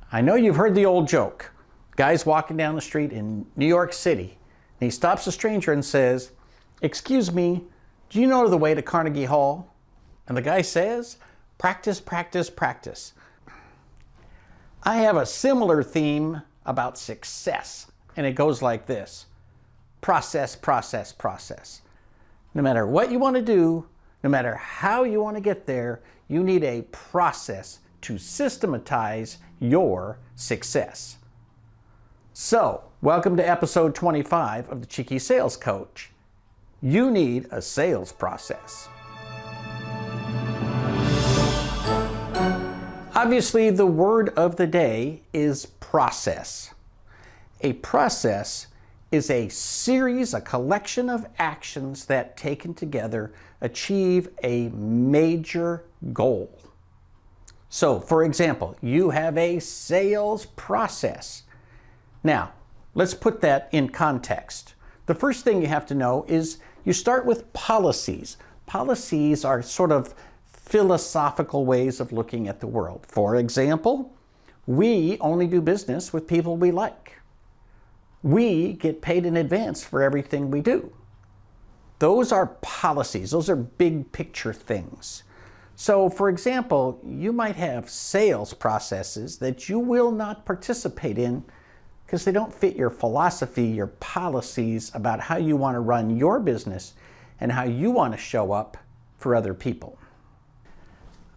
I know you've heard the old joke. Guy's walking down the street in New York City, and he stops a stranger and says, "Excuse me, do you know the way to Carnegie Hall?" And the guy says, "Practice, practice, practice." I have a similar theme about success, and it goes like this. Process, process, process. No matter what you want to do, no matter how you want to get there, you need a process to systematize your success. So, welcome to episode 25 of the Cheeky Sales Coach. You need a sales process. Obviously, the word of the day is process. A process is a series, a collection of actions that, taken together, achieve a major goal. So, for example, you have a sales process. Now, let's put that in context. The first thing you have to know is you start with policies. Policies are sort of philosophical ways of looking at the world. For example, we only do business with people we like. We get paid in advance for everything we do. Those are policies. Those are big picture things. So, for example, you might have sales processes that you will not participate in because they don't fit your philosophy, your policies about how you want to run your business and how you want to show up for other people.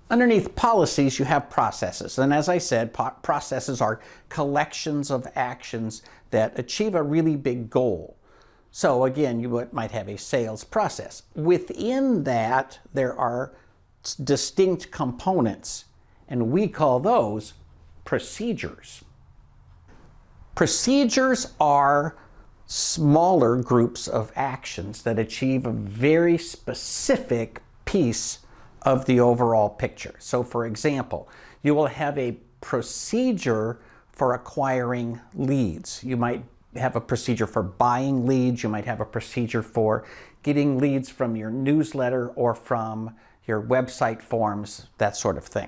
Underneath policies, you have processes. And as I said, processes are collections of actions that achieve a really big goal. So again, you might have a sales process. Within that, there are distinct components, and we call those procedures. Procedures are smaller groups of actions that achieve a very specific piece of the overall picture. So for example, you will have a procedure for acquiring leads. You might have a procedure for buying leads. You might have a procedure for getting leads from your newsletter or from your website forms, that sort of thing.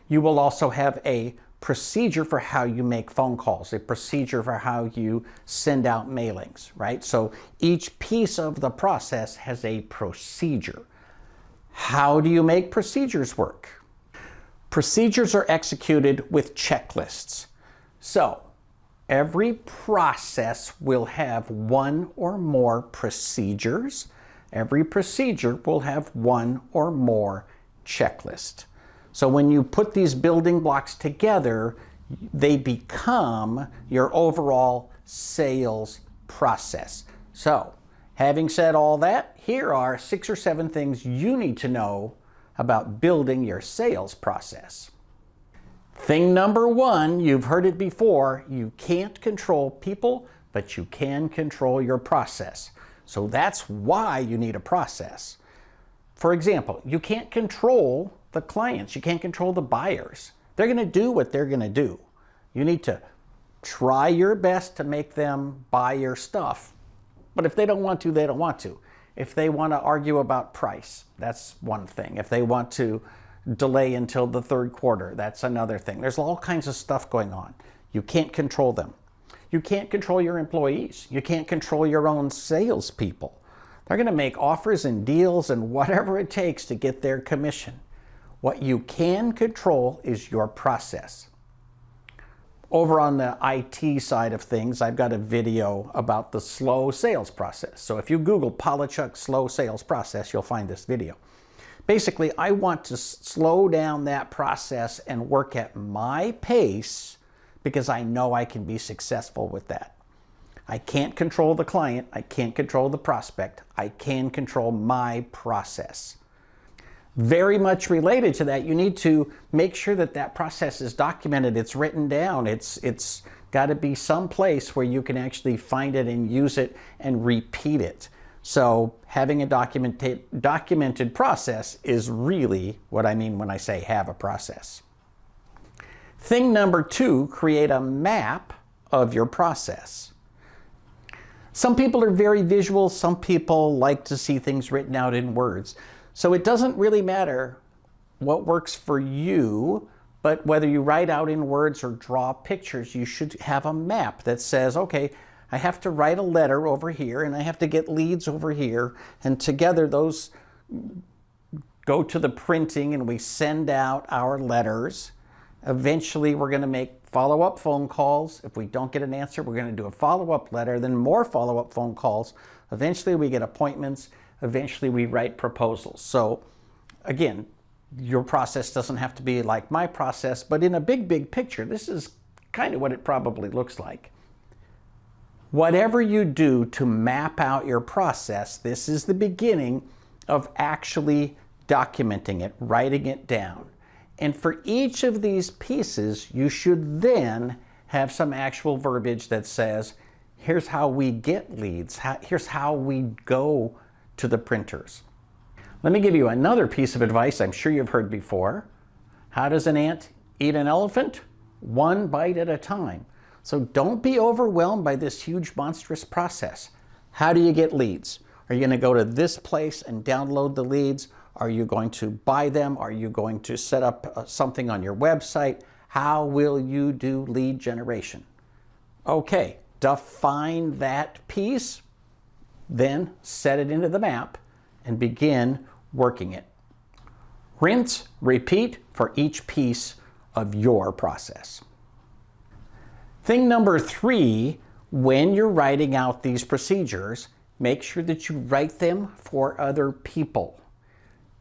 You will also have a procedure for how you make phone calls, a procedure for how you send out mailings, right? So each piece of the process has a procedure. How do you make procedures work? Procedures are executed with checklists. So every process will have one or more procedures. Every procedure will have one or more checklists. So when you put these building blocks together, they become your overall sales process. So, having said all that, here are 6 or 7 things you need to know about building your sales process. Thing number 1, you've heard it before, you can't control people, but you can control your process. So that's why you need a process. For example, you can't control the clients. You can't control the buyers. They're going to do what they're going to do. You need to try your best to make them buy your stuff. But if they don't want to, they don't want to. If they want to argue about price, that's one thing. If they want to delay until the third quarter, that's another thing. There's all kinds of stuff going on. You can't control them. You can't control your employees. You can't control your own salespeople. They're going to make offers and deals and whatever it takes to get their commission. What you can control is your process. Over on the IT side of things, I've got a video about the slow sales process. So if you Google Palachuk slow sales process, you'll find this video. Basically, I want to slow down that process and work at my pace because I know I can be successful with that. I can't control the client. I can't control the prospect. I can control my process. Very much related to that, you need to make sure that that process is documented, it's written down, it's got to be someplace where you can actually find it and use it and repeat it. So having a documented process is really what I mean when I say have a process. Thing number 2, create a map of your process. Some people are very visual, some people like to see things written out in words. So it doesn't really matter what works for you, But whether you write out in words or draw pictures, you should have a map that says, okay, I have to write a letter over here and I have to get leads over here, and together those go to the printing and we send out our letters. Eventually we're going to make follow-up phone calls. If we don't get an answer, we're going to do a follow-up letter, then more follow-up phone calls. Eventually we get appointments. Eventually we write proposals. So again, your process doesn't have to be like my process, but in a big picture, this is kind of what it probably looks like. Whatever you do to map out your process, this is the beginning of actually documenting it, writing it down. And for each of these pieces, you should then have some actual verbiage that says, here's how we get leads, here's how we go to the printers. Let me give you another piece of advice I'm sure you've heard before. How does an ant eat an elephant? One bite at a time. So don't be overwhelmed by this huge, monstrous process. How do you get leads? Are you going to go to this place and download the leads? Are you going to buy them? Are you going to set up something on your website? How will you do lead generation? Okay, define that piece, then set it into the map and begin working it. Rinse, repeat for each piece of your process. Thing number 3, when you're writing out these procedures, make sure that you write them for other people.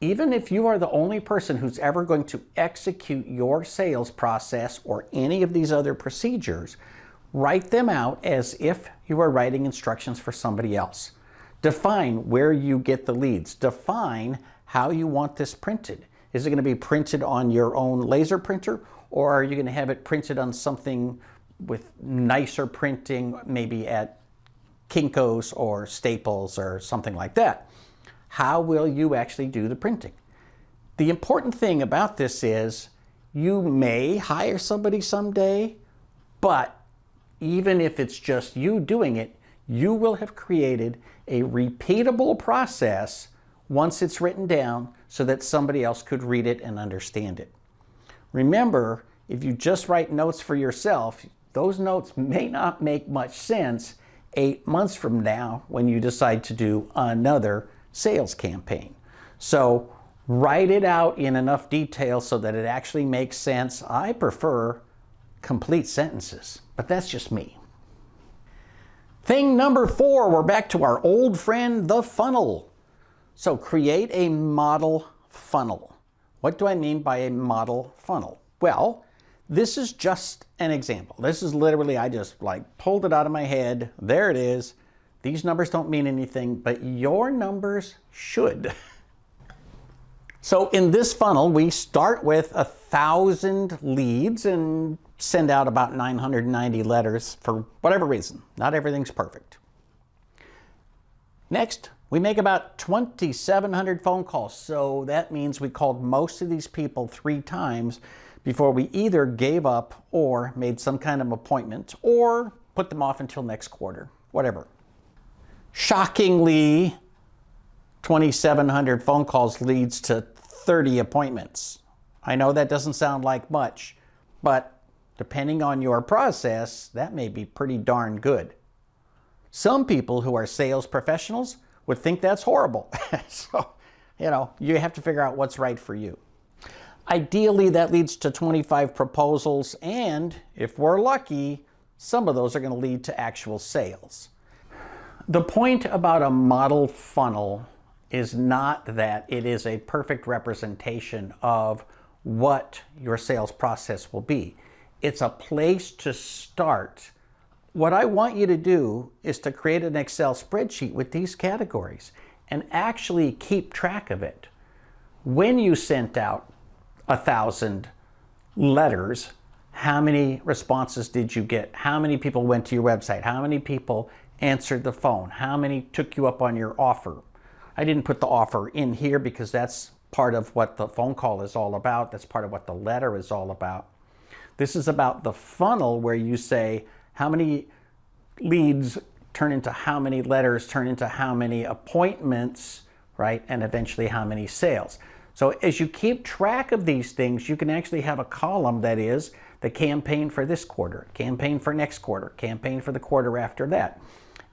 Even if you are the only person who's ever going to execute your sales process or any of these other procedures, write them out as if you are writing instructions for somebody else. Define where you get the leads. Define how you want this printed. Is it going to be printed on your own laser printer, or are you going to have it printed on something with nicer printing, maybe at Kinko's or Staples or something like that? How will you actually do the printing? The important thing about this is you may hire somebody someday, but even if it's just you doing it, you will have created a repeatable process once it's written down so that somebody else could read it and understand it. Remember, if you just write notes for yourself, those notes may not make much sense 8 months from now when you decide to do another sales campaign. So write it out in enough detail so that it actually makes sense. I prefer complete sentences, but that's just me. Thing number 4, we're back to our old friend, the funnel. So create a model funnel. What do I mean by a model funnel? Well, this is just an example. This is literally, I just pulled it out of my head. There it is. These numbers don't mean anything, but your numbers should. So in this funnel, we start with 1,000 leads and send out about 990 letters for whatever reason. Not everything's perfect. Next, we make about 2,700 phone calls. So that means we called most of these people 3 times before we either gave up or made some kind of appointment or put them off until next quarter, whatever. Shockingly, 2,700 phone calls leads to 30 appointments. I know that doesn't sound like much, but depending on your process, that may be pretty darn good. Some people who are sales professionals would think that's horrible. So, you have to figure out what's right for you. Ideally, that leads to 25 proposals, and if we're lucky, some of those are going to lead to actual sales. The point about a model funnel is not that it is a perfect representation of what your sales process will be. It's a place to start. What I want you to do is to create an Excel spreadsheet with these categories and actually keep track of it. When you sent out 1,000 letters, how many responses did you get? How many people went to your website? How many people answered the phone? How many took you up on your offer? I didn't put the offer in here because that's part of what the phone call is all about. That's part of what the letter is all about. This is about the funnel where you say how many leads turn into how many letters, turn into how many appointments, right? And eventually how many sales. So as you keep track of these things, you can actually have a column that is the campaign for this quarter, campaign for next quarter, campaign for the quarter after that.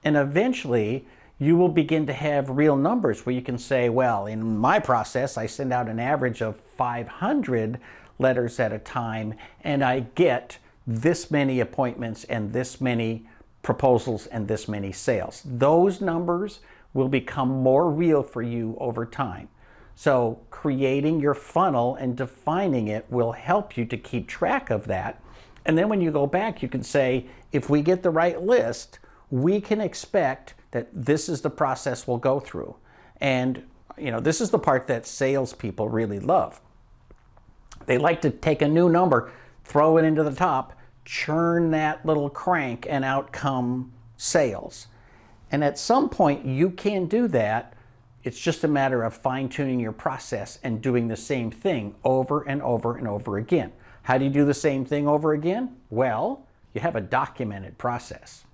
And eventually you will begin to have real numbers where you can say, well, in my process, I send out an average of 500 letters at a time, and I get this many appointments and this many proposals and this many sales. Those numbers will become more real for you over time. So creating your funnel and defining it will help you to keep track of that. And then when you go back, you can say, if we get the right list, we can expect that this is the process we'll go through. And this is the part that salespeople really love. They like to take a new number, throw it into the top, churn that little crank, and out come sales. And at some point you can do that. It's just a matter of fine-tuning your process and doing the same thing over and over and over again. How do you do the same thing over again? Well, you have a documented process.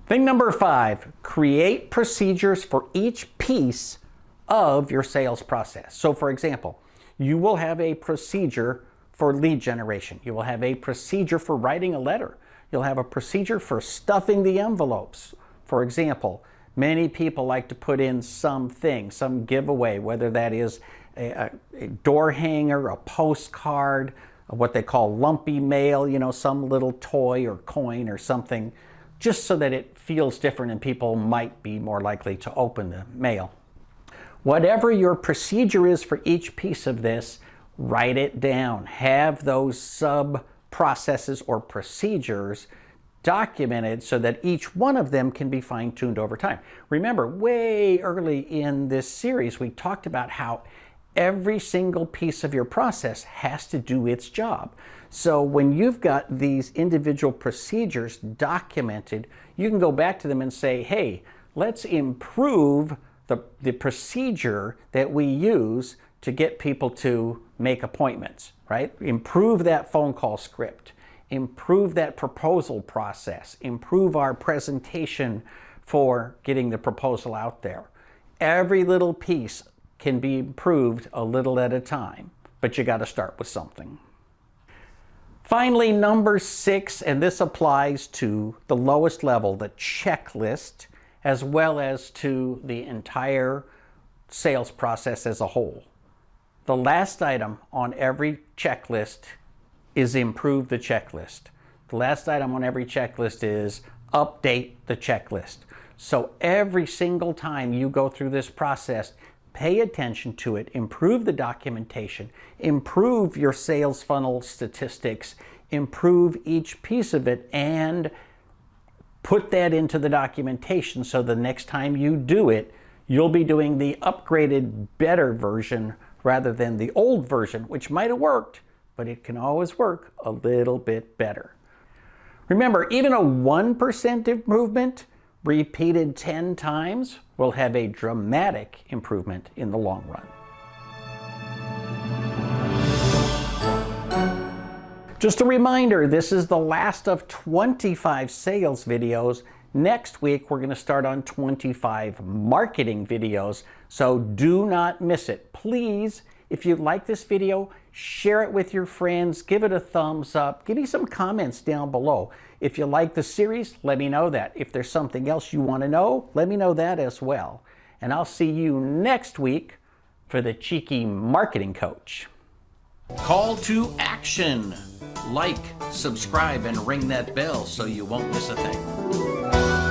Thing number 5, create procedures for each piece of your sales process. So for example, you will have a procedure for lead generation. You will have a procedure for writing a letter. You'll have a procedure for stuffing the envelopes. For example, many people like to put in something, some giveaway, whether that is a door hanger, a postcard, what they call lumpy mail, some little toy or coin or something, just so that it feels different and people might be more likely to open the mail. Whatever your procedure is for each piece of this, write it down. Have those sub-processes or procedures documented so that each one of them can be fine-tuned over time. Remember, way early in this series, we talked about how every single piece of your process has to do its job. So when you've got these individual procedures documented, you can go back to them and say, hey, let's improve the procedure that we use to get people to make appointments, right? Improve that phone call script, improve that proposal process, improve our presentation for getting the proposal out there. Every little piece can be improved a little at a time, but you got to start with something. Finally, number 6, and this applies to the lowest level, the checklist, as well as to the entire sales process as a whole. The last item on every checklist is improve the checklist. The last item on every checklist is update the checklist. So every single time you go through this process, pay attention to it, improve the documentation, improve your sales funnel statistics, improve each piece of it, and put that into the documentation so the next time you do it, you'll be doing the upgraded, better version rather than the old version, which might have worked, but it can always work a little bit better. Remember, even a 1% improvement repeated 10 times will have a dramatic improvement in the long run. Just a reminder, this is the last of 25 sales videos. Next week, we're going to start on 25 marketing videos, so do not miss it. Please, if you like this video, share it with your friends, give it a thumbs up, give me some comments down below. If you like the series, let me know that. If there's something else you want to know, let me know that as well. And I'll see you next week for the Cheeky Marketing Coach. Call to action. Like, subscribe, and ring that bell so you won't miss a thing.